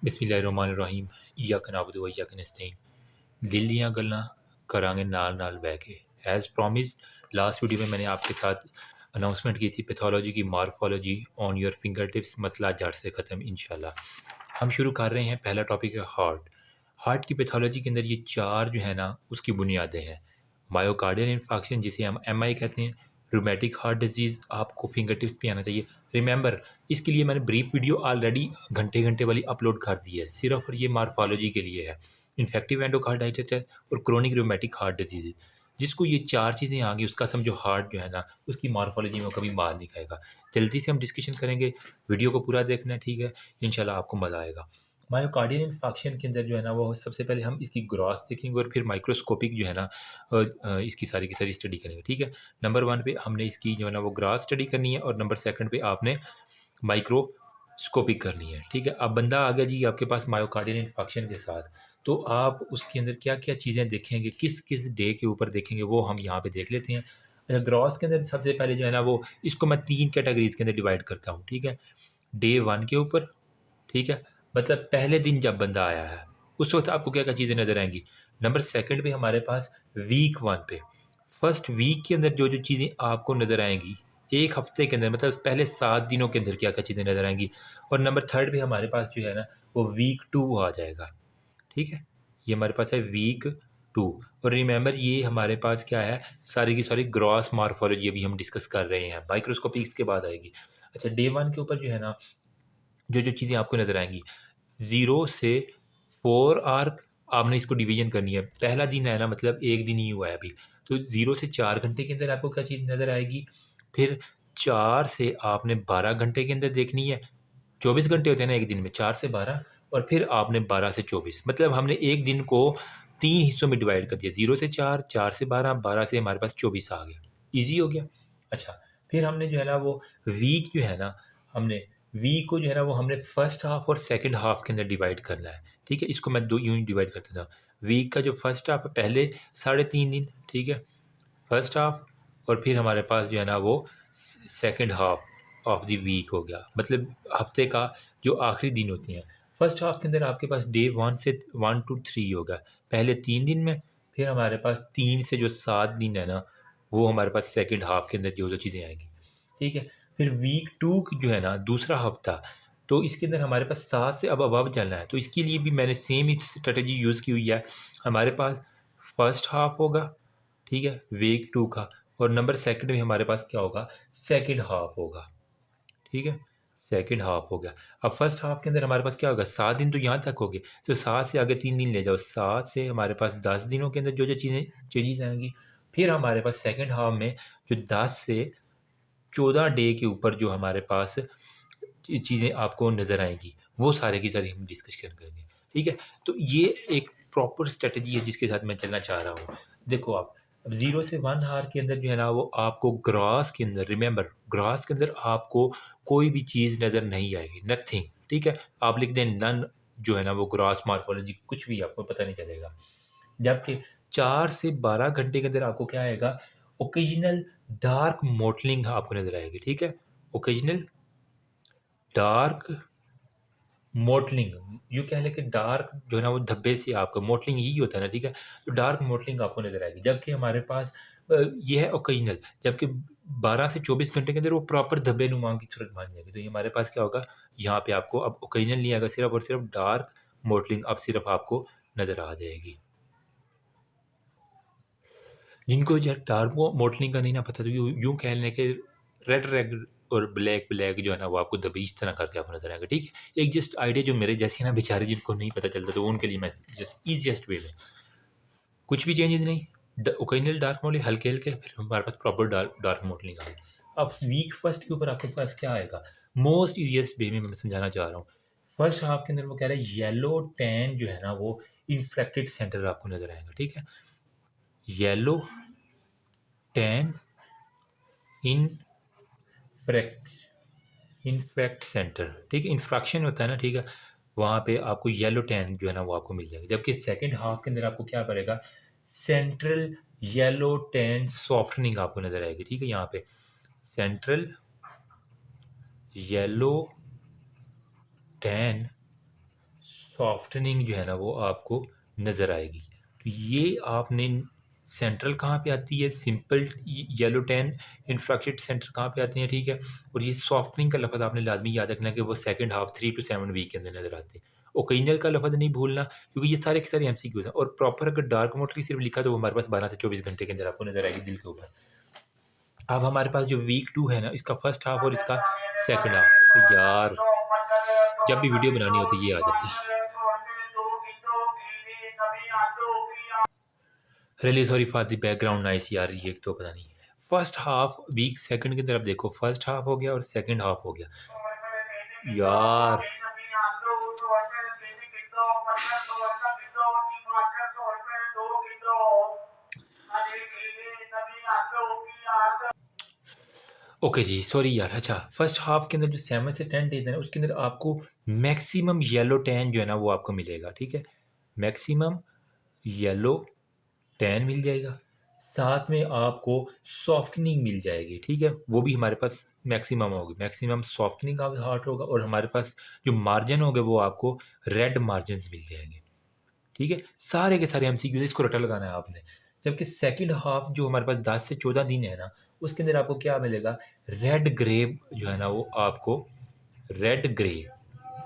बिस्मिल्लाहिर्रहमानिर्रहीम इय्याक नअबुदु व इय्याक नस्तईन दिल दियाँ गल्लां करांगे नाल नाल बह के। एज़ प्रॉमिस लास्ट वीडियो में मैंने आपके साथ अनाउंसमेंट की थी पैथोलॉजी की morphology on your finger tips, मसला जड़ से ख़त्म इंशाल्लाह। हम शुरू कर रहे हैं। पहला टॉपिक है हार्ट। हार्ट की पैथोलॉजी के अंदर ये चार जो है ना उसकी बुनियादें हैं। मायोकार्डियल इन्फाक्शन जिसे हम एमआई कहते हैं, रूमेटिक हार्ट डिजीज़ आपको फिंगर टिप्स पे आना चाहिए। रिमेंबर, इसके लिए मैंने ब्रीफ वीडियो ऑलरेडी घंटे घंटे वाली अपलोड कर दी है, सिर्फ और ये मार्फोलॉजी के लिए है। इन्फेक्टिव एंडोकार्डाइटिस है और क्रोनिक रूमेटिक हार्ट डिजीज़। जिसको ये चार चीज़ें आ गई उसका समझो हार्ट जो है ना उसकी मार्फोलॉजी में कभी मार नहीं खाएगा। जल्दी से हम डिस्कशन करेंगे, वीडियो को पूरा देखना है, ठीक है? इंशाल्लाह आपको मज़ा आएगा। मायोकार्डियल इन्फाक्शन के अंदर जो है ना वो सबसे पहले हम इसकी ग्रॉस देखेंगे और फिर माइक्रोस्कोपिक जो है ना इसकी सारी की सारी स्टडी करेंगे, ठीक है? नंबर 1 पे हमने इसकी जो है ना वो ग्रॉस स्टडी करनी है और नंबर 2 पे आपने माइक्रोस्कोपिक करनी है, ठीक है? अब बंदा आ गया जी आपके पास मायोकार्डियल इन्फाक्शन के साथ, तो आप उसके अंदर क्या-क्या चीज़ें देखेंगे, किस-किस डे के ऊपर देखेंगे वो हम यहाँ पे देख लेते हैं। ग्रॉस के अंदर सबसे पहले जो है ना वो इसको मैं 3 कैटेगरीज़ के अंदर डिवाइड करता हूँ, ठीक है? डे 1 के ऊपर, ठीक है? मतलब पहले दिन जब बंदा आया है, उस वक़्त आपको क्या-क्या चीज़ें नज़र आएँगी। नंबर 2 पे हमारे पास वीक 1 पे, फर्स्ट वीक के अंदर जो-जो चीज़ें आपको नज़र आएँगी, 1 हफ़्ते के अंदर मतलब पहले 7 दिनों के अंदर क्या-क्या चीज़ें नज़र आएँगी। और नंबर 3 पे हमारे पास जो है ना, वो वीक 2 आ जाएगा, ठीक है? ये हमारे पास है वीक 2। और रिमेंबर ये हमारे पास क्या है, सारी की सारी ग्रॉस मॉर्फोलॉजी अभी हम डिस्कस कर रहे हैं, माइक्रोस्कोपी इसके बाद आएगी। अच्छा, डे 1 के ऊपर जो है ना, जो-जो चीज़ें आपको नज़र आएँगी, 0 से 4 आर्क आपने इसको डिवीज़न करनी है। पहला दिन है ना मतलब 1 दिन ही हुआ है अभी, तो 0 से 4 घंटे के अंदर आपको क्या चीज़ नज़र आएगी। फिर 4 से आपने 12 घंटे के अंदर देखनी है। 24 घंटे होते हैं ना एक दिन में, 4 से 12 और फिर आपने 12 से 24 मतलब हमने एक दिन को 3 हिस्सों में डिवाइड कर दिया। 0 से 4, 4 से 12, 12 से हमारे पास 24 आ गया। ईज़ी हो गया। अच्छा, फिर हमने जो है ना वो वीक जो है ना, हमने वीक को जो है ना वो हमने फर्स्ट हाफ और सेकंड हाफ के अंदर डिवाइड करना है, ठीक है? इसको मैं 2 यूँ डिवाइड करता था। वीक का जो फर्स्ट हाफ है पहले 3.5 दिन, ठीक है? फर्स्ट हाफ और फिर हमारे पास जो है ना वो second half of the week हो गया, मतलब हफ्ते का जो आखिरी दिन होते हैं। फर्स्ट हाफ के अंदर आपके पास डे 1 से 1 टू 3 होगा, पहले 3 दिन में। फिर हमारे पास 3 से जो 7 दिन है ना, वो हमारे पास सेकंड हाफ के अंदर जो-जो चीज़ें आएँगी, ठीक है? फिर वीक 2 जो है ना दूसरा हफ्ता, तो इसके अंदर हमारे पास 7 से अब अबव चलना है, तो इसके लिए भी मैंने सेम ही स्ट्रैटेजी यूज़ की हुई है। हमारे पास फर्स्ट हाफ होगा, ठीक है, वीक 2 का, और नंबर 2 में हमारे पास क्या होगा, सेकंड हाफ होगा, ठीक है? सेकंड हाफ हो गया। अब फर्स्ट हाफ के अंदर हमारे पास क्या होगा, 7 दिन तो यहाँ तक हो गए, तो 7 से आगे 3 दिन ले जाओ, 7 से हमारे पास 10 दिनों के अंदर जो-जो चीज़ें चेंजेज़ आएँगी। फिर हमारे पास सेकंड हाफ में जो 10 से 14 डे के ऊपर जो हमारे पास चीज़ें आपको नज़र आएँगी, वो सारे की सारी हम डिस्कशन करेंगे, ठीक है? तो ये एक प्रॉपर स्ट्रैटेजी है जिसके साथ मैं चलना चाह रहा हूँ। देखो आप, अब 0 से 1 आवर के अंदर जो है ना वो आपको ग्रास के अंदर, रिमेंबर ग्रास के अंदर आपको कोई भी चीज़ नज़र नहीं आएगी, नथिंग, ठीक है? आप लिख दें नन, जो है ना वो ग्रास मॉर्फोलॉजी कुछ भी आपको पता नहीं चलेगा। जबकि 4 से 12 घंटे के अंदर आपको क्या आएगा, ओकेजनल डार्क मोटलिंग आपको नज़र आएगी, ठीक है? ओकेजनल डार्क मोटलिंग, यूँ कह लें कि डार्क जो है ना वो धब्बे से आपका मोटलिंग यही होता है ना, ठीक है? तो डार्क मोटलिंग आपको नज़र आएगी, जबकि हमारे पास ये है ओकेजनल, जबकि 12 से 24 घंटे के अंदर वो प्रॉपर धब्बे नुमा की सूरत बन जाएगी। तो ये हमारे पास क्या होगा, यहाँ पे आपको अब ओकेजनल नहीं आएगा, सिर्फ़ और सिर्फ़ डार्क मोटलिंग अब सिर्फ़ आपको नज़र आ जाएगी। जिनको जो है डार्क मोटलिंग का नहीं ना पता, तो यूँ यूँ कह लें कि रेड रेड और ब्लैक ब्लैक जो है ना वो आपको दबे इस तरह करके आपको नज़र आएगा, ठीक है? एक जस्ट आइडिया जो मेरे जैसे ना बेचारे जिनको नहीं पता चलता, तो उनके लिए मैं जस्ट ईज़ीएस्ट वे में, कुछ भी चेंजेस नहीं, ओकेजनल डार्क मोडलिंग हल्के-हल्के, फिर हमारे पास प्रॉपर डार्क मोडलिंग आ गई। अब वीक फर्स्ट के ऊपर आपके पास क्या आएगा? मोस्ट ईज़ीएस्ट वे में मैं समझाना चाह रहा हूँ। फर्स्ट हाफ के अंदर वो कह रहा है येलो टैन जो है ना वो इन्फेक्टेड सेंटर आपको नज़र आएगा, ठीक है? येलो टैन इन फ्रैक्ट इन्फेक्ट सेंटर, ठीक है? इन्फ्रैक्शन होता है ना, ठीक है? वहाँ पे आपको येलो टैन जो है ना वो आपको मिल जाएगी, जबकि सेकंड हाफ के अंदर आपको क्या पड़ेगा, सेंट्रल येलो टैन सॉफ्टनिंग आपको नज़र आएगी, ठीक है? यहाँ पे सेंट्रल येलो टैन सॉफ्टनिंग जो है ना वो आपको नज़र आएगी। तो ये आपने सेंट्रल कहाँ पे आती है, सिंपल येलो टैन इन्फ्रैक्टेड सेंटर कहाँ पे आते हैं, ठीक है। और ये सॉफ्टनिंग का लफ्ज़ आपने लाजमी याद रखना कि वो सेकंड हाफ 3 टू 7 वीक के अंदर नज़र आते हैं। ओकेजनल का लफ्ज़ नहीं भूलना, क्योंकि ये सारे के सारे एमसीक्यूज़ हैं। और प्रॉपर अगर डार्क मोटली सिर्फ लिखा तो वो हमारे पास 12 से 24 घंटे के अंदर आपको नज़र आएगी दिल के ऊपर। अब हमारे पास जो वीक 2 है ना, इसका फर्स्ट हाफ और इसका सेकंड हाफ, यार जब भी वीडियो बनानी होती है ये आ जाता है। Really sorry for the background noise यार, ये तो पता नहीं। फर्स्ट हाफ वीक सेकंड की तरफ देखो, फर्स्ट हाफ हो गया और सेकंड हाफ हो गया यार। ओके जी, सॉरी यार। अच्छा, फर्स्ट हाफ के अंदर जो 7 से 10 डेज है ना, उसके अंदर आपको मैक्सिमम येलो टैन जो है ना वो आपको मिलेगा, ठीक है। मैक्सिमम येलो टैन मिल जाएगा, साथ में आपको सॉफ्टनिंग मिल जाएगी, ठीक है। वो भी हमारे पास मैक्सिमम होगी, मैक्सिमम सॉफ्टनिंग का हार्ट होगा। और हमारे पास जो मार्जिन होंगे वो आपको रेड मार्जिन मिल जाएंगे, ठीक है। सारे के सारे एमसीक्यूज, इसको रटा लगाना है आपने। जबकि सेकंड हाफ जो हमारे पास 10 से 14 दिन है ना, उसके अंदर आपको क्या मिलेगा, रेड ग्रे जो है ना वो आपको रेड ग्रे,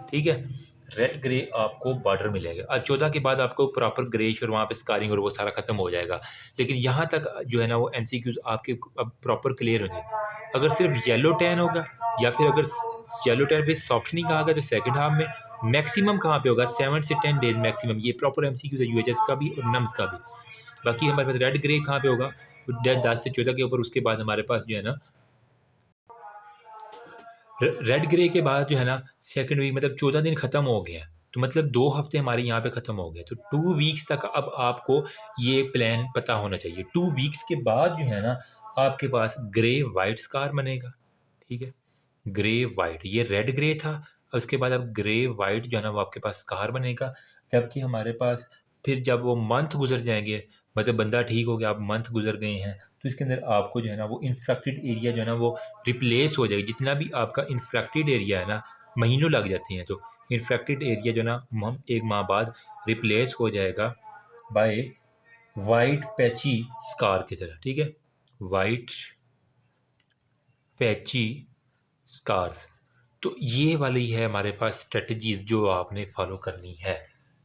ठीक है। रेड ग्रे आपको बॉर्डर मिलेगा। अब 14 के बाद आपको प्रॉपर ग्रेश और वहाँ पे स्कारिंग और वो सारा खत्म हो जाएगा। लेकिन यहाँ तक जो है ना वो एमसीक्यूज आपके अब प्रॉपर क्लियर हो जाए। अगर सिर्फ येलो टैन होगा या फिर अगर येलो टैन पे सॉफ्टनिंग आ गया तो सेकंड हाफ में मैक्सिमम कहाँ पे होगा, 7 से 10 डेज मैक्सिमम। ये प्रॉपर एमसीक्यूज है यूएचएस का भी और नम्स का भी। बाकी हमारे पास रेड ग्रे कहाँ पे होगा, 10 से 14 के ऊपर। उसके बाद हमारे पास जो है ना रेड ग्रे के बाद जो है ना सेकंड वीक, मतलब 14 दिन खत्म हो गया। तो मतलब 2 हफ्ते हमारे यहाँ पे ख़त्म हो गए। तो 2 वीक्स तक अब आपको ये प्लान पता होना चाहिए। 2 वीक्स के बाद जो है ना आपके पास ग्रे वाइट स्कार बनेगा, ठीक है। ग्रे वाइट, ये रेड ग्रे था, और उसके बाद अब ग्रे वाइट जो है ना वो आपके पास स्कार बनेगा। जबकि हमारे पास फिर जब वो मंथ गुजर जाएंगे, मतलब बंदा ठीक हो गया, अब मंथ गुजर गए हैं, तो इसके अंदर आपको जो है ना वो इन्फेक्टेड एरिया जो है ना वो रिप्लेस हो जाएगी। जितना भी आपका इन्फेक्टेड एरिया है ना, महीनों लग जाते हैं, तो इन्फेक्टेड एरिया जो है ना हम 1 माह बाद रिप्लेस हो जाएगा बाय वाइट पैची स्कार की तरह, ठीक है। White patchy scars. तो ये वाली है हमारे पास स्ट्रेटजीज जो आपने फॉलो करनी है,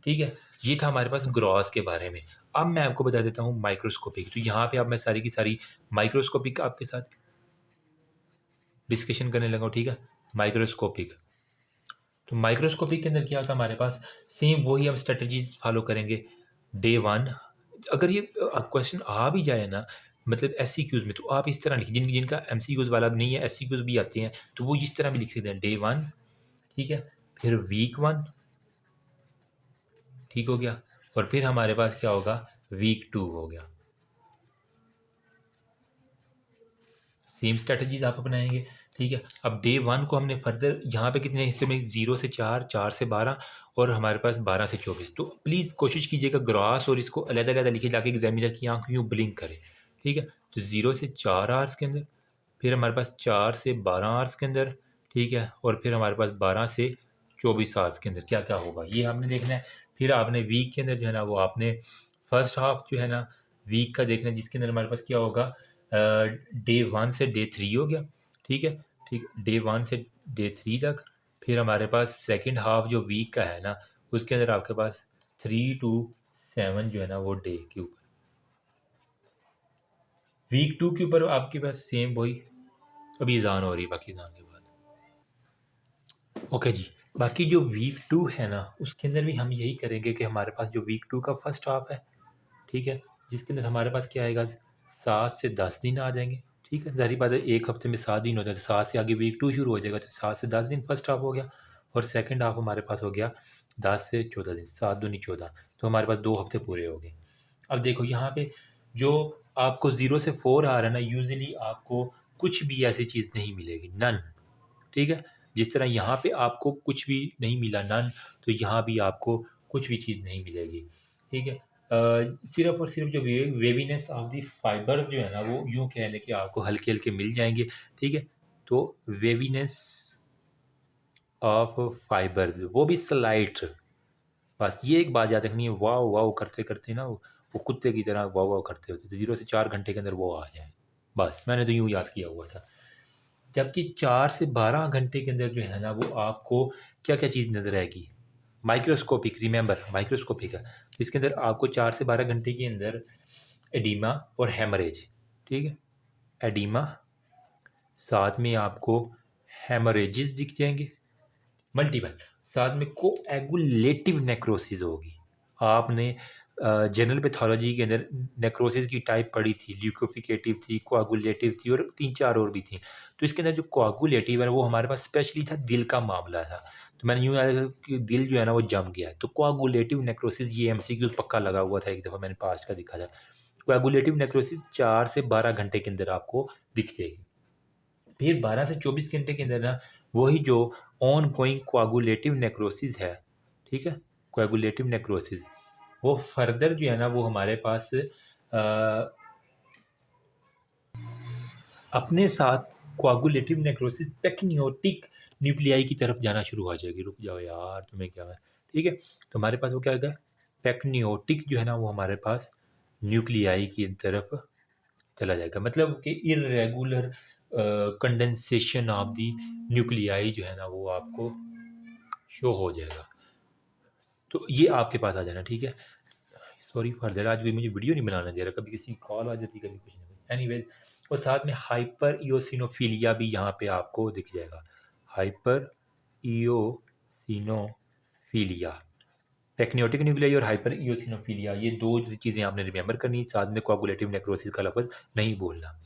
ठीक है। ये था हमारे पास ग्रॉस के बारे में। अब मैं आपको बता देता हूँ माइक्रोस्कोपिक। तो यहाँ पे अब मैं सारी की सारी माइक्रोस्कोपिक आपके साथ डिस्कशन करने लगा हूँ, ठीक है। माइक्रोस्कोपिक, तो माइक्रोस्कोपिक के अंदर क्या होता है हमारे पास, सेम वही हम स्ट्रेटजीज फॉलो करेंगे। डे 1, अगर ये क्वेश्चन आ भी जाए ना, मतलब एससीक्यूज में, तो आप इस तरह लिखिए। जिनका एमसीक्यूज वाला नहीं है, एससीक्यूज भी आते हैं, तो वो इस तरह भी लिख सकते हैं। डे 1, ठीक है। फिर वीक 1, ठीक हो गया। और फिर हमारे पास क्या होगा, वीक 2 हो गया। सेम स्ट्रेटजीज आप अपनाएंगे, ठीक है। अब डे 1 को हमने फर्दर यहाँ पे कितने हिस्से में, 0 से 4, 4 से 12 और हमारे पास 12 से 24। तो प्लीज़ कोशिश कीजिएगा ग्रास और इसको अलग-अलग लिखे, जाके एग्जामिनर की आंख यूँ ब्लिंक करे, ठीक है। तो 0 से 4 आवर्स के अंदर, फिर हमारे पास 4 से 12 आवर्स के अंदर, ठीक है। और फिर हमारे पास 12 से 24 आवर्स के अंदर क्या क्या होगा ये हमने देखना है। फिर आपने वीक के अंदर जो है ना वो आपने फर्स्ट हाफ जो है ना वीक का देखना है, जिसके अंदर हमारे पास क्या होगा, डे 1 से डे 3 हो गया, ठीक है। ठीक, डे 1 से डे 3 तक। फिर हमारे पास सेकंड हाफ जो वीक का है ना, उसके अंदर आपके पास 3 टू 7 जो है ना वो डे के ऊपर। वीक 2 के ऊपर आपके पास सेम वही, अभी अज़ान हो रही है, बाकी अज़ान के बाद। ओके जी। बाकी जो वीक 2 है ना, उसके अंदर भी हम यही करेंगे कि हमारे पास जो वीक 2 का फर्स्ट हाफ है, ठीक है, जिसके अंदर हमारे पास क्या आएगा, 7 से 10 दिन आ जाएंगे, ठीक है। ज़ाहिर बात है, एक हफ्ते में 7 दिन होता है, तो 7 से आगे वीक 2 शुरू हो जाएगा, तो 7 से 10 दिन फर्स्ट हाफ हो गया। और सेकंड हाफ हमारे पास हो गया 10 से 14 दिन, 7 दूनी 14, तो हमारे पास 2 हफ्ते पूरे हो गए। अब देखो यहाँ पे जो आपको 0 से 4 आ रहा है ना, यूजुअली आपको कुछ भी ऐसी चीज़ नहीं मिलेगी, नन, ठीक है। जिस तरह यहाँ पे आपको कुछ भी नहीं मिला, नन, तो यहाँ भी आपको कुछ भी चीज़ नहीं मिलेगी, ठीक है। सिर्फ और सिर्फ जो वेवीनेस ऑफ द फाइबर्स जो है ना वो यूँ कह लें कि आपको हल्के हल्के मिल जाएंगे, ठीक है। तो वेवीनेस ऑफ फाइबर्स वो भी स्लाइट, बस ये एक बात याद रखनी है, वाह वाह करते करते ना वो कुत्ते की तरह वाह वाह करते होते थे, 0 से 4 घंटे के अंदर वो आ जाए। बस मैंने तो यूँ याद किया हुआ था। जबकि 4 से 12 घंटे के अंदर जो है ना वो आपको क्या क्या चीज़ नज़र आएगी, माइक्रोस्कोपिक, रिमेंबर माइक्रोस्कोपिक है। इसके अंदर आपको 4 से 12 घंटे के अंदर एडीमा और हेमरेज, ठीक है, एडीमा, साथ में आपको हेमरेजेस दिख जाएंगे मल्टीपल, साथ में कोएगुलेटिव नेक्रोसिस होगी। आपने जनरल पैथोलॉजी के अंदर नेक्रोसिस की टाइप पढ़ी थी, ल्यूकोफिकेटिव थी, कोआगुलेटिव थी और 3-4 और भी थी। तो इसके अंदर जो कोआगुलेटिव है वो हमारे पास स्पेशली था, दिल का मामला था। तो मैंने यूँ याद कि दिल जो है ना वो जम गया है, तो कोआगुलेटिव नेक्रोसिस, ये एमसीक्यू पक्का लगा हुआ था, एक दफ़ा मैंने पास्ट का दिखा था। कोआगुलेटिव नेक्रोसिस 4 से 12 घंटे के अंदर आपको दिख जाएगी। फिर 12 से 24 घंटे के अंदर ना वही जो ऑन गोइंग कोआगुलेटिव नेक्रोसिस है, ठीक है, कोआगुलेटिव नेक्रोसिस, वो फर्दर जो है ना वो हमारे पास अपने साथ कोआगुलेटिव नेक्रोसिस पेक्नियोटिक न्यूक्लियाई की तरफ जाना शुरू हो जाएगी। रुक जाओ यार, तुम्हें क्या है, ठीक है। तो हमारे पास वो क्या होगा, पेक्नियोटिक जो है ना वो हमारे पास न्यूक्लियाई की तरफ चला जाएगा, मतलब कि irregular condensation of the nuclei जो है ना वो आपको शो हो जाएगा। तो ये आपके पास आ जाना, ठीक है। सॉरी फॉर दैट, आज भी मुझे वीडियो नहीं बनाना दे रहा, कभी किसी कॉल आ जाती, कभी कुछ नहीं। एनीवेज, और साथ में हाइपर इयोसिनोफिलिया भी यहाँ पे आपको दिख जाएगा। हाइपर इयोसिनोफिलिया, टेक्नियोटिक न्यूक्लियाई और हाइपर इयोसिनोफिलिया, ये दो चीज़ें आपने रिमेंबर करनी। साथ में कोआगुलेटिव नेक्रोसिस का लफ्ज़ नहीं बोलना।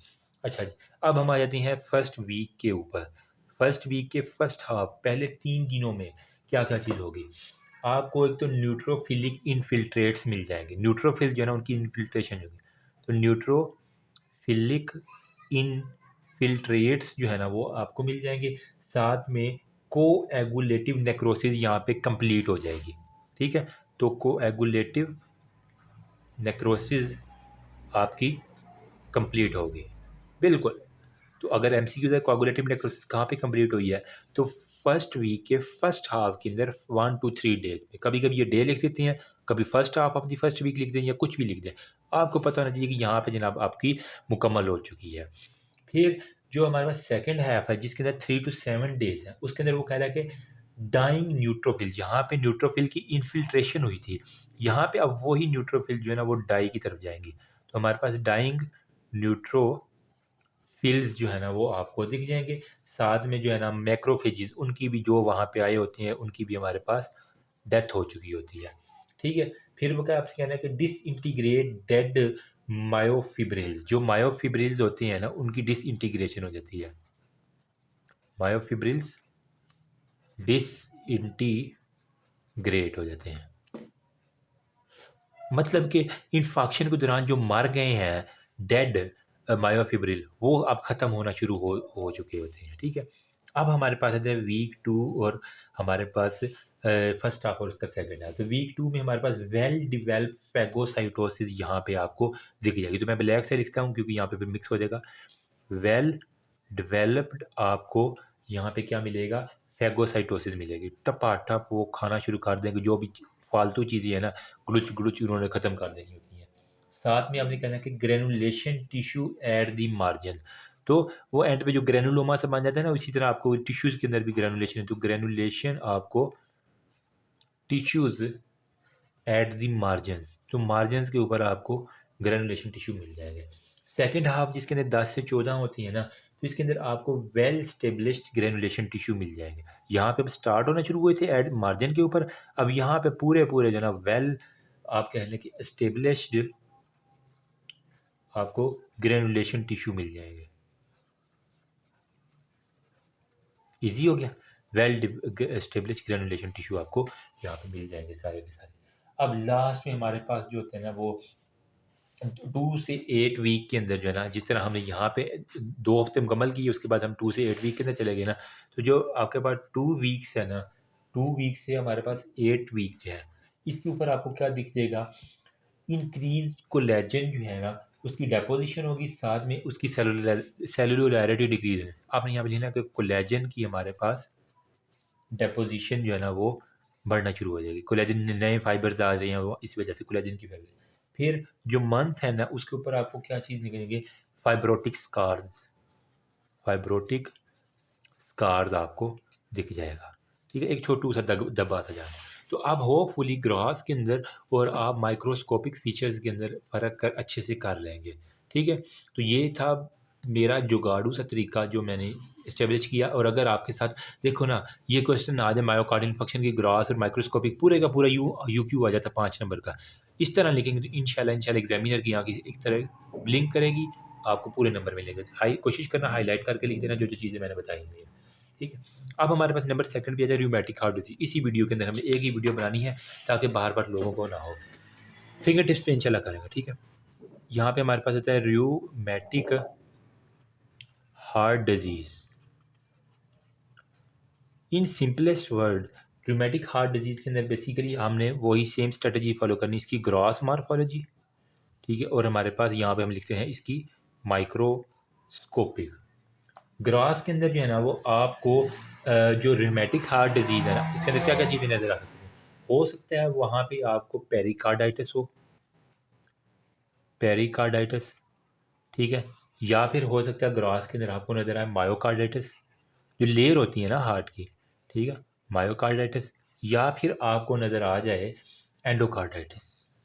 अच्छा जी, अब हम आ जाते हैं फर्स्ट वीक के ऊपर। फर्स्ट वीक के फर्स्ट हाफ, पहले 3 दिनों में क्या क्या चीज़ होगी। आपको एक तो न्यूट्रोफिलिक इनफिल्ट्रेट्स मिल जाएंगे, न्यूट्रोफिल जो है ना उनकी इनफिल्ट्रेशन होगी। तो न्यूट्रोफिलिक इनफिल्ट्रेट्स जो है ना वो आपको मिल जाएंगे। साथ में कोएगुलेटिव नेक्रोसिस यहाँ पे कंप्लीट हो जाएगी, ठीक है। तो कोएगुलेटिव नेक्रोसिस आपकी कंप्लीट होगी, बिल्कुल। तो अगर एमसीक्यू है कोआगुलेटिव नेक्रोसिस कहाँ पे कंप्लीट हुई है, तो फर्स्ट वीक के फर्स्ट हाफ के अंदर 1 to 3 डेज में। कभी कभी ये डे लिख देते हैं, कभी first half of the first week लिख दें या कुछ भी लिख दें, आपको पता होना चाहिए कि यहाँ पे जनाब आपकी मुकम्मल हो चुकी है। फिर जो हमारे पास सेकेंड हाफ है जिसके अंदर 3 to 7 डेज है, उसके अंदर वो कह रहा है कि डाइंग न्यूट्रोफिल, यहाँ पे न्यूट्रोफिल की इनफिल्ट्रेशन हुई थी, यहाँ पे अब वही न्यूट्रोफिल जो है ना वो डाई की तरफ जाएंगी। तो हमारे पास डाइंग न्यूट्रो फिल्स जो है ना वो आपको दिख जाएंगे। साथ में जो है ना मैक्रोफेजिस, उनकी भी जो वहाँ पे आए होती हैं उनकी भी हमारे पास डेथ हो चुकी होती है, ठीक है। फिर वो क्या आपसे कहना है कि डिसइंटीग्रेट डेड मायोफिब्रिल्स, जो मायोफिब्रिल्स होती हैं ना उनकी डिसइंटीग्रेशन हो जाती है। मायोफिब्रिल्स डिसइंटीग्रेट हो जाते हैं, मतलब कि इन्फेक्शन के दौरान जो मर गए हैं डेड मायोफिब्रिल, वो अब ख़त्म होना शुरू हो चुके होते हैं, ठीक है। अब हमारे पास है वीक 2 और हमारे पास फर्स्ट हाफ और उसका सेकंड हाफ। तो वीक 2 में हमारे पास वेल डिवेल्प फैगोसाइटोसिस यहाँ पे आपको दिख जाएगी। तो मैं ब्लैक से लिखता हूँ क्योंकि यहाँ पे फिर मिक्स हो जाएगा। वेल डेवलप्ड आपको यहाँ पे क्या मिलेगा, फैगोसाइटोसिस मिलेगी। टपाटप वो खाना शुरू कर देंगे, जो भी फालतू चीज़ें हैं ना ग्लुच ग्लुच उन्होंने ख़त्म कर देनी होती हैं। साथ में आपने कहना है कि granulation tissue at the margin, तो वो एंड पे जो ग्रेनुलोमा से बन जाता है ना, इसी तरह आपको टिश्यूज़ के अंदर भी ग्रेनुलेशन है। तो ग्रेनुलेशन आपको टिश्यूज़ एट द मार्जिन्स, तो मार्जिन्स के ऊपर आपको ग्रेनुलेशन टिश्यू मिल जाएंगे। सेकेंड हाफ जिसके अंदर 10 से 14 होती है ना, तो इसके अंदर आपको वेल स्टेब्लिश्ड ग्रेनुलेशन टिश्यू मिल जाएंगे। यहाँ पे स्टार्ट होना शुरू हुए थे एट मार्जिन के ऊपर, अब यहाँ पे पूरे पूरे जो ना वेल आप कह लें कि स्टेब्लिश्ड आपको ग्रेनुलेशन टिश्यू मिल जाएंगे। इजी हो गया, वेल स्टेब्लिश ग्रेनुलेशन टिश्यू आपको यहाँ पे मिल जाएंगे सारे के सारे। अब लास्ट में हमारे पास जो होते हैं ना वो 2 से 8 वीक के अंदर जो है ना, जिस तरह हमने यहाँ पे 2 हफ्ते मुकम्मल किए, उसके बाद हम 2 से 8 वीक के अंदर चले गए ना, तो जो आपके पास 2 वीक्स है ना, 2 वीक से हमारे पास 8 वीक जो है, इसके ऊपर आपको क्या दिख जाएगा, इंक्रीज कोलेजन जो है ना उसकी डेपोजिशन होगी, साथ में उसकी सेलुलरिटी डिक्रीज है। आपने यहाँ पे लिखना कि कोलेजन की हमारे पास डेपोजिशन जो है ना वो बढ़ना शुरू हो जाएगी। कोलेजन नए फाइबर्स आ रहे हैं वो इस वजह से कोलेजन की वजह से। फिर जो मंथ है ना उसके ऊपर आपको क्या चीज़ निकलेंगे, फाइब्रोटिक स्कार्स, फाइब्रोटिक स्कार्स आपको दिख जाएगा। ठीक है, एक छोटू सा दबा सा जाना। तो आप होपफुली ग्रास के अंदर और आप माइक्रोस्कोपिक फीचर्स के अंदर फ़र्क कर अच्छे से कर लेंगे। ठीक है, तो ये था मेरा जुगाड़ू सा तरीका जो मैंने इस्टेब्लिश किया। और अगर आपके साथ देखो ना ये क्वेश्चन आ जाए मायोकार्डियल इन्फेक्शन की ग्रास और माइक्रोस्कोपिक पूरे का पूरा यू क्यू आ जाता 5 नंबर का, इस तरह लिखेंगे इंशाल्लाह एग्जामिनर की आँखें एक तरह ब्लिंक करेगी, आपको पूरे नंबर मिलेंगे। कोशिश करना हाईलाइट करके लिख देना जो जो चीज़ें मैंने बताई हुई हैं। ठीक है, अब हमारे पास नंबर सेकंड पे आ जाए रूमेटिक हार्ट डिजीज। इसी वीडियो के अंदर हमें एक ही वीडियो बनानी है ताकि बार बार लोगों को ना हो। फिंगर टिप्स पे इंशाल्लाह करेंगे। ठीक है, यहाँ पे हमारे पास होता है rheumatic heart disease. In simplest word, rheumatic heart disease के अंदर बेसिकली हमने वही सेम स्ट्रेटजी फॉलो करनी, इसकी ग्रॉस मार्फोलॉजी। ठीक है, और हमारे पास यहाँ पे हम लिखते हैं इसकी माइक्रोस्कोपिक। ग्रास के अंदर जो है ना वो आपको जो रिमेटिक हार्ट डिजीज़ है ना इसके अंदर क्या क्या चीज़ें नज़र आ सकती हैं। हो सकता है वहाँ पे आपको पेरिकार्डाइटिस हो, पेरिकार्डाइटिस। ठीक है, या फिर हो सकता है ग्रास के अंदर आपको नज़र आए मायोकार्डाइटिस, जो लेयर होती है ना हार्ट की। ठीक है, मायोकार्डाइटिस, या फिर आपको नज़र आ जाए एंडोकार्डाइटिस,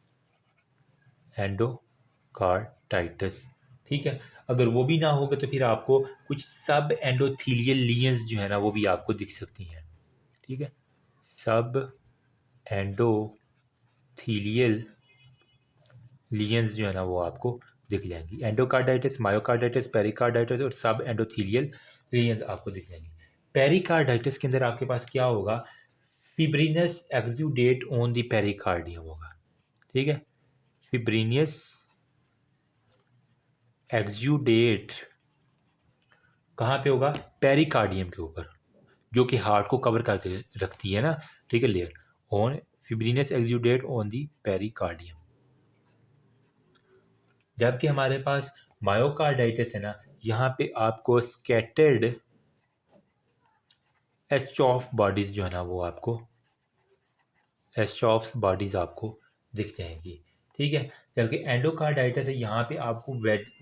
एंडोकार्डाइटिस। ठीक है, अगर वो भी ना होगा तो फिर आपको कुछ सब एंडोथीलियल लीयंस जो है ना वो भी आपको दिख सकती हैं। ठीक है, सब एंडोथीलियल लीयंस जो है ना वो आपको दिख जाएंगी। एंडोकार्डाइटिस, मायोकार्डाइटिस, पेरिकार्डाइटिस और सब एंडोथीलियल लीयंस आपको दिख जाएंगी। पेरिकार्डाइटिस के अंदर आपके पास क्या होगा, फिब्रिनस एक्सुडेट ऑन द पेरिकार्डियम होगा। ठीक है, फिब्रिनियस एक्सुडेट कहाँ पे होगा, पेरिकार्डियम के ऊपर, जो कि हार्ट को कवर करके रखती है ना। ठीक है, layer on fibrinous exudate on the pericardium. जबकि हमारे पास मायोकार्डाइटिस है ना, यहाँ पे आपको स्कैटर्ड एस्चॉफ बॉडीज जो है ना वो आपको एस्चॉफ्स बॉडीज आपको दिख जाएंगी। ठीक है, जबकि एंडोकार्डाइटिस है यहाँ पे आपको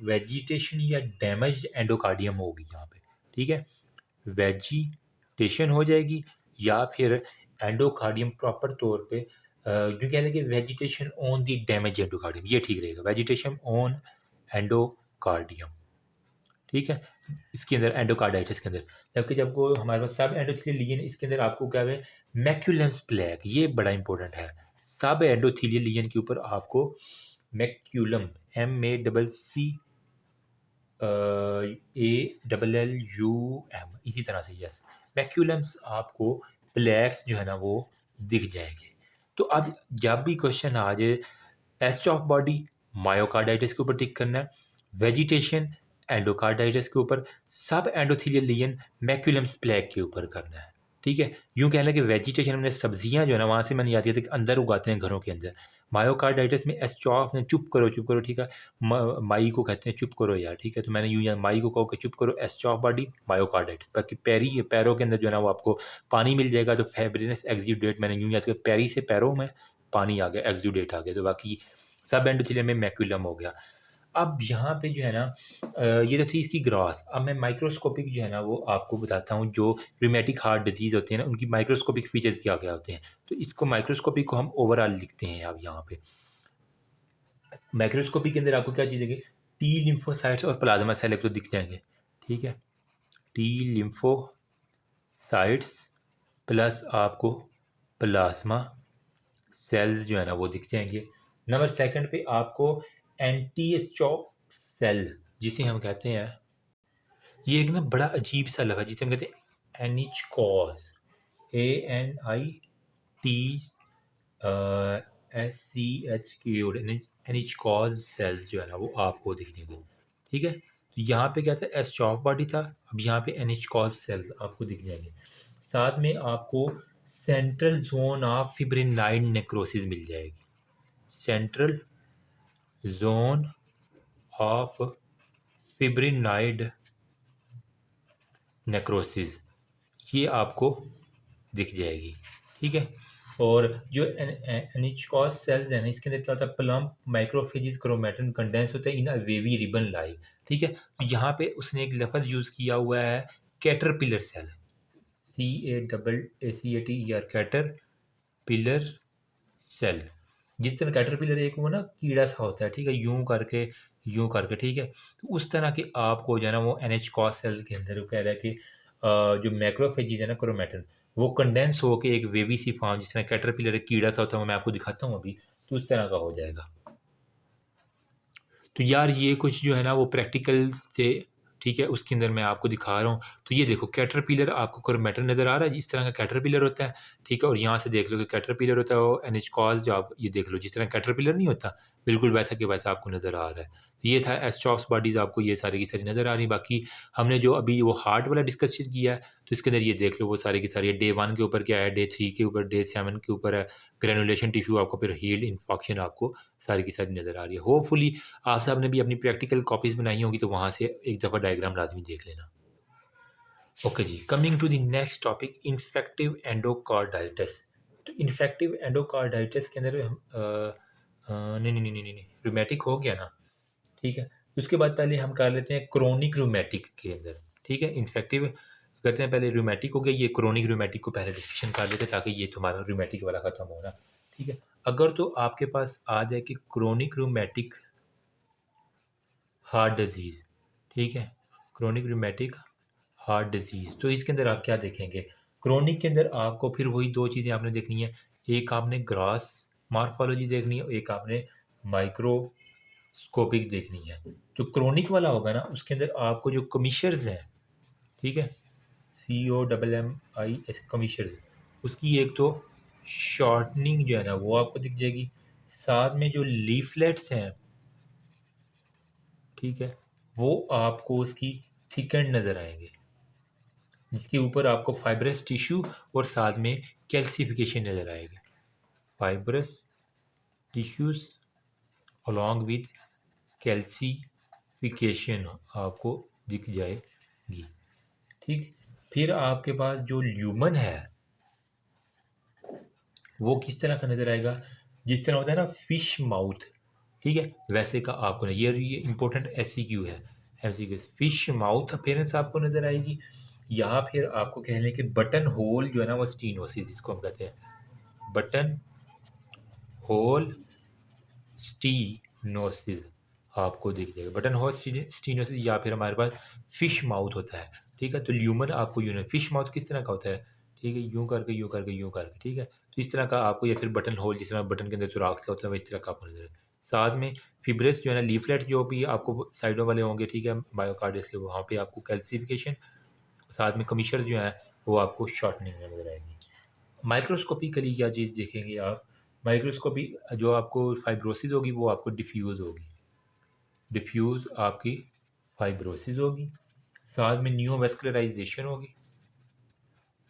वेजिटेशन या डैमेज एंडोकार्डियम होगी यहाँ पे। ठीक है, वेजिटेशन हो जाएगी या फिर एंडोकार्डियम प्रॉपर तौर पे जो कह लें कि vegetation on the damage endocardium, ये ठीक रहेगा, वेजिटेशन ऑन एंडोकार्डियम। ठीक है, इसके अंदर एंडोकार्डाइटिस के अंदर। जबकि जब को हमारे पास सब एंडोथीलियल लीजन, इसके अंदर आपको क्या है, मैक्यूलम प्लेग, ये बड़ा इंपॉर्टेंट है। सब एंडोथीलियल लीजन के ऊपर आपको मैक्यूलम, MACC ALLUM, इसी तरह से यस, मैक्यूलम्स आपको प्लेग्स जो है ना वो दिख जाएंगे। तो अब जब भी क्वेश्चन आ जाए एस्ट ऑफ बॉडी, मायोकार्डाइटिस के ऊपर टिक करना है, वेजिटेशन एंडोकार्डाइटिस के ऊपर, सब एंडोथीलियल लीजन मैक्यूलम प्लेग के ऊपर करना है। ठीक है, यूँ कह लें कि वेजिटेशन हमने सब्जियां जो है ना वहाँ से मैंने याद किया था कि अंदर उगाते हैं घरों के अंदर। मायोकार्डाइटिस में एस्चॉफ ने चुप करो चुप करो, ठीक है, माई को कहते हैं चुप करो यार। ठीक है, तो मैंने यूँ यार माई को कहो कि चुप करो, एस्चॉफ बॉडी मायोकार्डाइटिस, बाकी पैरों के अंदर जो है ना वो आपको पानी मिल जाएगा, तो फेब्रिनस एक्सुडेट मैंने यूँ याद किया, पैरी से पैरों में पानी आ गया, एक्सुडेट आ गया, तो बाकी सब एंडोथीलियम में मैक्यूलम हो गया। अब यहाँ पे जो है ना ये तो थी इसकी ग्रास। अब मैं माइक्रोस्कोपिक जो है ना वो आपको बताता हूँ, जो रिमेटिक हार्ट डिजीज़ होते हैं ना उनकी माइक्रोस्कोपिक फीचर्स क्या क्या होते हैं। तो इसको माइक्रोस्कोपिक को हम ओवरऑल लिखते हैं अब यहाँ पे। माइक्रोस्कोपिक के अंदर आपको क्या चीज़ है, टी लिम्फोसाइट्स और प्लाज्मा सेल एक तो दिख जाएंगे। ठीक है, टी लिम्फोसाइट्स प्लस आपको प्लाज्मा सेल्स जो है ना वो दिख जाएंगे। नंबर सेकंड पे आपको एंटी स्टॉप सेल, जिसे हम कहते हैं, ये एक ना बड़ा अजीब सा लगा जिसे हम कहते हैं एनिचकॉज, ANITSCH एनिचकॉज सेल्स जो है ना वो आपको दिख जाएंगे। ठीक है, तो यहाँ पे क्या था, एस्चॉफ बॉडी था, अब यहाँ पे एनिचकॉज सेल्स आपको दिख जाएंगे। साथ में आपको सेंट्रल जोन ऑफ फिब्रिनाइड नेक्रोसिस मिल जाएगी, सेंट्रल जोन ऑफ फिब्रिनाइड नेक्रोसिस, ये आपको दिख जाएगी। ठीक है, और जो एनिचकॉस सेल्स है ना, इसके अंदर क्या होता है, प्लम्प माइक्रोफेजिस क्रोमेटिन कंडेंस होता है इन अ वेवी रिबन लाइक। ठीक है, तो यहाँ पे उसने एक लफ्ज़ यूज़ किया हुआ है caterpillar cell, CATTER, caterpillar cell. जिस तरह कैटरपिलर एक वो ना कीड़ा सा होता है, ठीक है, यूं करके, ठीक है, तो उस तरह के आपको जो है ना वो NH कॉस सेल्स के अंदर वो कह रहा है कि जो मैक्रोफेजिज है ना क्रोमेटिन, वो कंडेंस होके एक वेवी सी फॉर्म, जिस तरह कैटरपिलर एक कीड़ा सा होता है, वो मैं आपको दिखाता हूँ अभी, तो उस तरह का हो जाएगा। तो यार ये कुछ जो है ना वो प्रैक्टिकल से, ठीक है, उसके अंदर मैं आपको दिखा रहा हूँ। तो ये देखो कैटरपिलर आपको क्रोमेटिन नज़र आ रहा है, इस तरह का कैटरपिलर होता है, ठीक है, और यहाँ से देख लो कि कैटरपिलर होता है वो एनिचकॉस, जो आप ये देख लो जिस तरह कैटरपिलर नहीं होता, बिल्कुल वैसा के वैसा आपको नज़र आ रहा है। तो ये था एस्ट्रॉप्स बॉडीज़, आपको ये सारी की सारी नज़र आ रही। बाकी हमने जो अभी वो हार्ट वाला डिस्कशन किया है, तो इसके अंदर ये देख लो वो सारी की सारी डे 1 के ऊपर क्या है, डे 3 के ऊपर, डे 7 के ऊपर है ग्रेनुलेशन टिश्यू, आपको फिर हील्ड इन्फेक्शन आपको सारी की सारी नज़र आ रही है। होपफुली आप सब ने भी अपनी प्रैक्टिकल कॉपीज़ बनाई होंगी, तो वहाँ से एक दफ़ा डायग्राम लाजमी देख लेना। ओके जी, coming to the next topic, infective endocarditis. तो इन्फेक्टिव एंडोकार्डाइटिस के अंदर हम नहीं नहीं नहीं नहीं नहीं रूमेटिक हो गया ना, ठीक है, उसके बाद पहले हम कर लेते हैं क्रोनिक रूमेटिक के अंदर। ठीक है, इन्फेक्टिव कहते हैं पहले, रूमेटिक हो गया, ये क्रोनिक रूमेटिक को पहले डिस्कशन कर लेते हैं ताकि ये तुम्हारा रूमेटिक वाला खत्म हो ना। ठीक है, अगर तो आपके पास आ जाए कि क्रोनिक रूमेटिक हार्ट डिजीज़, ठीक है, क्रोनिक रूमेटिक हार्ट डिजीज़, तो इसके अंदर आप क्या देखेंगे, क्रोनिक के अंदर आपको फिर वही दो चीज़ें आपने देखनी है, एक आपने ग्रास मॉर्फोलॉजी देखनी है, एक आपने माइक्रोस्कोपिक देखनी है। जो क्रोनिक वाला होगा ना, उसके अंदर आपको जो कमीशर्स हैं, ठीक है, COMMIS कमीशर्स, उसकी एक तो शॉर्टनिंग जो है ना वो आपको दिख जाएगी, साथ में जो लीफलेट्स हैं, ठीक है, वो आपको उसकी थिकन नज़र आएंगे, जिसके ऊपर आपको फाइब्रस टिश्यू और साथ में कैल्सिफिकेशन नज़र आएगा, fibrous tissues along with calcification आपको दिख जाएगी। ठीक, फिर आपके पास जो ल्यूमन है वो किस तरह का नज़र आएगा, जिस तरह होता है ना फिश माउथ, ठीक है, वैसे का आपको ना, ये इंपॉर्टेंट SCQ है, MCQ, फिश माउथ अपीयरेंस आपको नज़र आएगी, या फिर आपको कह लें कि बटन होल जो है ना वो स्टीनोसिस जिसको हम कहते हैं, बटन होल स्टीनोसिस आपको दिख जाएगा, बटन होल स्टीनोसिस, या फिर हमारे पास फिश माउथ होता है। ठीक है, तो ल्यूमन आपको यूं, फिश माउथ किस तरह का होता है, ठीक है, यूं करके यूं करके यूं करके, ठीक है, तो इस तरह का आपको, या फिर बटन होल जिस तरह बटन के अंदर सुराख से होता है इस तरह का आपको नजर, साथ में फिब्रस जो है ना, लीफलेट जो भी आपको साइडों वाले होंगे, ठीक है, मायोकार्डियस के, वहाँ पे आपको कैल्सिफिकेशन, साथ में कमीशर जो है वो आपको शॉर्टनिंग में नजर आएगी। माइक्रोस्कोपिकली क्या चीज़ देखेंगे आप, माइक्रोस्कोपी जो आपको फाइब्रोसिस होगी वो आपको डिफ्यूज़ होगी, डिफ्यूज़ आपकी फाइब्रोसिस होगी, साथ में नियोवेस्कुलराइजेशन होगी,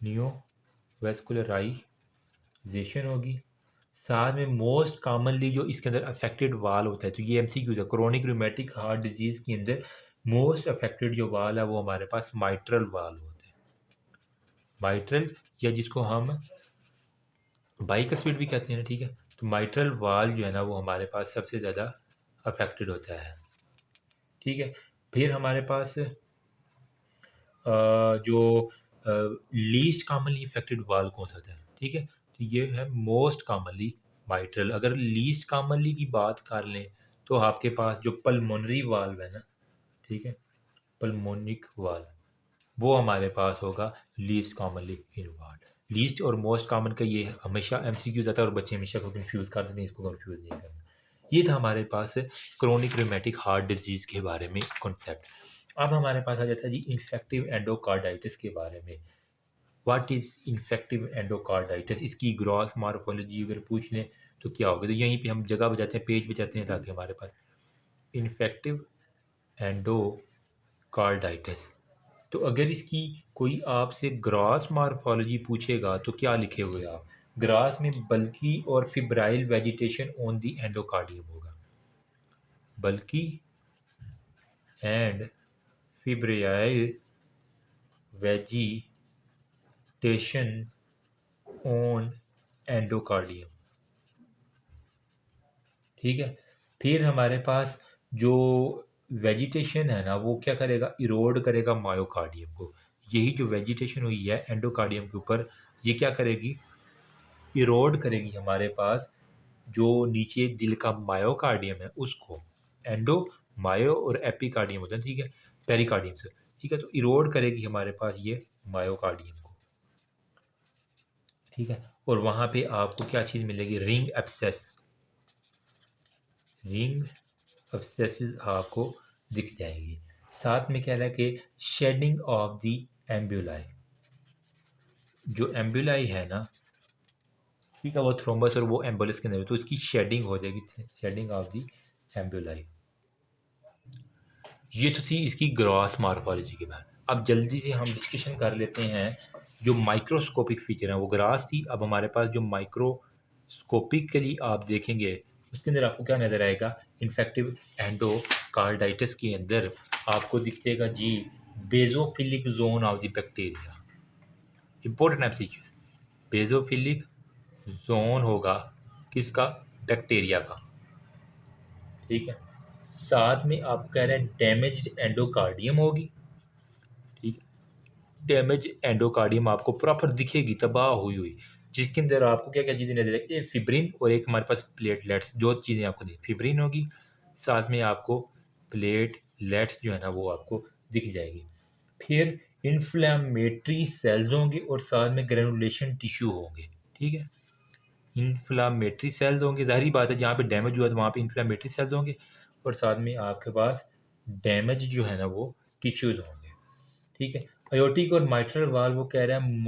नियोवेस्कुलराइजेशन होगी, साथ में मोस्ट कॉमनली जो इसके अंदर अफेक्टेड वाल होता है, तो ये MCQ है, क्रोनिक रूमेटिक हार्ट डिजीज़ के अंदर मोस्ट अफेक्टेड जो वाल है वो हमारे पास माइट्रल वाल होता है, माइट्रल, या जिसको हम बाइकस्पिड भी कहते हैं ना, ठीक है, तो माइट्रल वाल जो है ना वो हमारे पास सबसे ज़्यादा अफेक्टेड होता है। ठीक है, फिर हमारे पास जो लीस्ट कॉमनली अफेक्टेड वाल कौन सा था, ठीक है, तो ये है मोस्ट कॉमनली माइट्रल। अगर लीस्ट कॉमनली की बात कर लें तो आपके पास जो पल्मोनरी वाल्व है ना, ठीक है, पल्मोनिक वाल्व, वो हमारे पास होगा लीस्ट कॉमनली इन्वॉल्व। लीस्ट और मोस्ट कॉमन का ये हमेशा MCQ जाता है और बच्चे हमेशा को कंफ्यूज कर देते हैं, इसको कंफ्यूज नहीं करना। ये था हमारे पास क्रोनिक रूमेटिक हार्ट डिजीज़ के बारे में कॉन्सेप्ट। अब हमारे पास आ जाता है जी इन्फेक्टिव एंडोकार्डाइटिस के बारे में। व्हाट इज़ इन्फेक्टिव एंडोकार्डाइटिस, इसकी ग्रॉस मॉर्फोलॉजी अगर पूछ लें तो क्या होगा, तो यहीं पे हम जगह बजाते हैं, पेज बजाते हैं, ताकि हमारे पास इन्फेक्टिव एंडोकार्डाइटिस, तो अगर इसकी कोई आपसे ग्रास मॉर्फोलॉजी पूछेगा तो क्या लिखे हुए आप, ग्रास में बल्कि और febrile vegetation on the endocardium होगा, बल्कि and febrile vegetation on endocardium, ठीक है। फिर हमारे पास जो वेजिटेशन है ना वो क्या करेगा, इरोड करेगा मायोकार्डियम को। यही जो वेजिटेशन हुई है एंडोकार्डियम के ऊपर, ये क्या करेगी, इरोड करेगी हमारे पास जो नीचे दिल का मायोकार्डियम है उसको। एंडो, मायो और एपिकार्डियम होता है, ठीक है, पेरिकार्डियम से, ठीक है। तो इरोड करेगी हमारे पास ये मायोकार्डियम को, ठीक है। और वहाँ पे आपको क्या चीज़ मिलेगी, रिंग एब्सेस, रिंग एब्सेसिस आपको दिख जाएंगी। साथ में क्या है कि शेडिंग ऑफ द एम्ब्यूलाई, जो एम्ब्यूलाई है ना, ठीक है, वो थ्रोम्बस और वो एम्बुलस के अंदर, तो इसकी शेडिंग हो जाएगी, शेडिंग ऑफ द एम्ब्यूलाई। ये तो थी इसकी ग्रॉस मार्फोलॉजी के बाद। अब जल्दी से हम डिस्कशन कर लेते हैं जो माइक्रोस्कोपिक फीचर हैं, वो ग्रास थी। अब हमारे पास जो माइक्रोस्कोपिकली आप देखेंगे उसके अंदर आपको क्या नज़र आएगा, इन्फेक्टिव एंडोकार्डाइटिस के अंदर आपको दिखेगा जी basophilic zone of the bacteria. Important MCQs, basophilic zone होगा किसका, बैक्टीरिया का, ठीक है। साथ में आप कह रहे हैं डैमेज्ड एंडोकार्डियम होगी, ठीक है। डैमेज एंडोकार्डियम आपको प्रॉपर दिखेगी, तबाह हुई हुई, जिसके अंदर आपको क्या क्या चीज़ें नजर आएगी, फिब्रिन और एक हमारे पास प्लेटलेट्स, जो चीज़ें आपको दी, फिब्रिन होगी, साथ में आपको प्लेटलेट्स जो है ना वो आपको दिख जाएगी। फिर इन्फ्लेमेटरी सेल्स होंगे और साथ में ग्रेनुलेशन टिश्यू होंगे, ठीक है। इन्फ्लामेटरी सेल्स होंगे, ज़ाहिर बात है जहाँ पे डैमेज हुआ तो वहाँ पे इन्फ्लामेटरी सेल्स होंगे, और साथ में आपके पास डैमेज जो है ना वो टिश्यूज होंगे, ठीक है। अयोटिक और माइट्रल वाल्व वो कह रहे हैं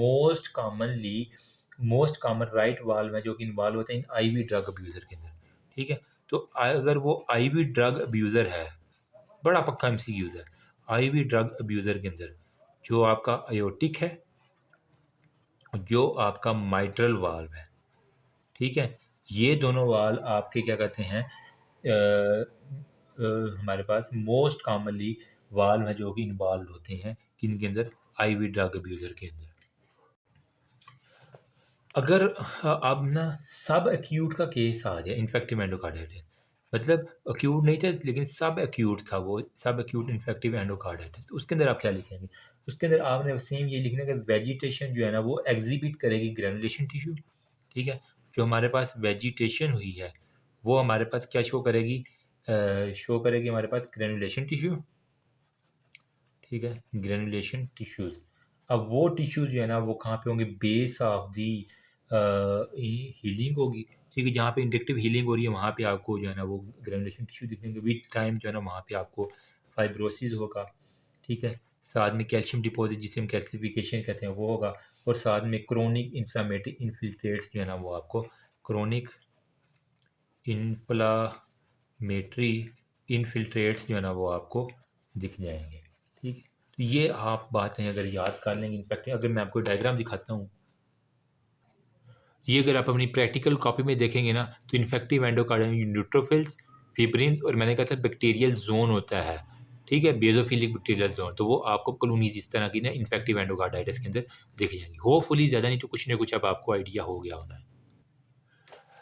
मोस्ट कॉमन राइट वाल्व है जो कि इन्वॉल्व होते हैं इन आईवी ड्रग अब्यूज़र के अंदर, ठीक है। तो अगर वो आईवी ड्रग अब्यूज़र है, बड़ा पक्का एमसीक्यूज़ है, आईवी ड्रग अब्यूज़र के अंदर जो आपका अयोटिक है, जो आपका माइट्रल वाल्व है, ठीक है, ये दोनों वाल आपके क्या कहते हैं, हमारे पास मोस्ट कॉमनली वाल्व है जो कि इन्वॉल्व होते हैं किन के अंदर, आईवी ड्रग अब्यूज़र के अंदर। अगर अब ना सब एक्यूट का केस आ जाए, इन्फेक्टिव एंडोकार्डाइटिस, मतलब एक्यूट नहीं था लेकिन सब एक्यूट था, वो सब एक्यूट इन्फेक्टिव एंडोकार्डाइटिस, तो उसके अंदर आप क्या लिखेंगे, उसके अंदर आपने सेम ये लिखना है कि वेजिटेशन जो है ना वो एग्जिबिट करेगी ग्रेनुलेशन टिश्यू, ठीक है। जो हमारे पास वेजिटेशन हुई है वो हमारे पास क्या शो करेगी, शो करेगी हमारे पास ग्रेनुलेशन टिश्यू, ठीक है, ग्रेनुलेशन टिश्यूज। अब वो टिश्यू जो है ना वो कहाँ पे होंगे, बेस ऑफ दी हीलिंग होगी, ठीक है, जहाँ पे इंडक्टिव हीलिंग हो रही है वहाँ पे आपको जो है ना वो ग्रेनुलेशन टिश्यू दिखेंगे। विद टाइम जो है ना वहाँ पे आपको फाइब्रोसिस होगा, ठीक है, साथ में कैल्शियम डिपॉजिट जिसे हम कैल्सिफिकेशन कहते हैं वो होगा, और साथ में क्रोनिक इन्फ्लामेटरी इन्फिल्ट्रेट्स जो है ना वो आपको क्रोनिक इन्फ्लामेटरी इन्फिल्ट्रेट्स जो है ना वो आपको दिख जाएंगे, ठीक है। तो ये आप बातें अगर याद कर लेंगे, इनफैक्ट अगर मैं आपको डायग्राम दिखाता हूँ, ये अगर आप अपनी प्रैक्टिकल कॉपी में देखेंगे ना तो इन्फेक्टिव एंडोकार्डियम न्यूट्रोफिल्स, फिब्रिन और मैंने कहा था बैक्टीरियल जोन होता है, ठीक है, बेजोफिलिक बैक्टीरियल जोन, तो वो आपको कॉलोनीज इस तरह की ना इन्फेक्टिव एंडोकार्डाइटिस के अंदर दिख जाएंगी। होपफुली ज़्यादा नहीं तो कुछ ना कुछ अब आपको आइडिया हो गया होना है।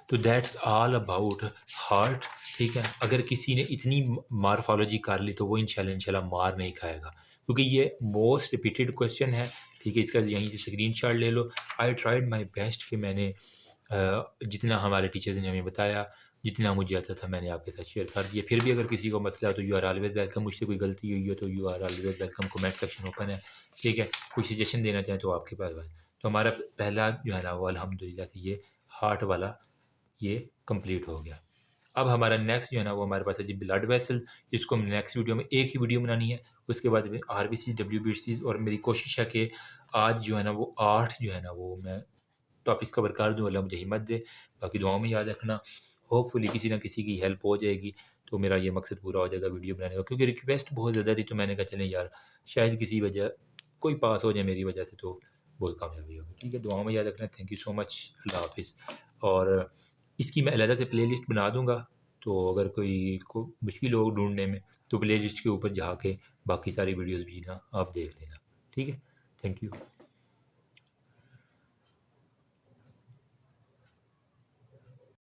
तो दैट्स ऑल अबाउट हार्ट, ठीक है। अगर किसी ने इतनी मार्फोलॉजी कर ली तो वो इंशाल्लाह मार नहीं खाएगा, क्योंकि ये मोस्ट रिपीटेड क्वेश्चन है, ठीक है। इसका यहीं से स्क्रीनशॉट ले लो। आई ट्राइड माय बेस्ट कि मैंने जितना हमारे टीचर्स ने हमें बताया, जितना मुझे आता था मैंने आपके साथ शेयर कर दिया। फिर भी अगर किसी को मसला हो तो यू आर ऑलवेज वेलकम, मुझसे कोई गलती हुई हो तो you are always welcome, comment section open है, ठीक है। कोई सजेशन देना चाहें तो आपके पास है। तो हमारा पहला जो है ना वो अल्हम्दुलिल्लाह से ये हार्ट वाला ये कंप्लीट हो गया। अब हमारा नेक्स्ट जो है ना वो हमारे पास है जी ब्लड वेसल। इसको हम नेक्स्ट वीडियो में एक ही वीडियो बनानी है, उसके बाद RBC WBC, और मेरी कोशिश है कि आज जो है ना वो 8 जो है ना वो मैं टॉपिक कवर कर दूँ, अल्लाह मुझे हिम्मत दे। बाकी दुआओं में याद रखना, होपफुली किसी ना किसी की हेल्प हो जाएगी तो मेरा ये मकसद पूरा हो जाएगा वीडियो बनाने का, क्योंकि रिक्वेस्ट बहुत ज़्यादा थी तो मैंने कहा चलें यार शायद किसी वजह कोई पास हो जाए मेरी वजह से तो बहुत कामयाबी होगी, ठीक है। दुआओं में याद रखना। थैंक यू सो मच, अल्लाह हाफिज़। और इसकी मैं अलहदा से प्लेलिस्ट बना दूंगा, तो अगर कोई को मुश्किल हो ढूंढने में तो प्लेलिस्ट के ऊपर जाके बाकी सारी वीडियोस भी ना आप देख लेना, ठीक है। Thank you.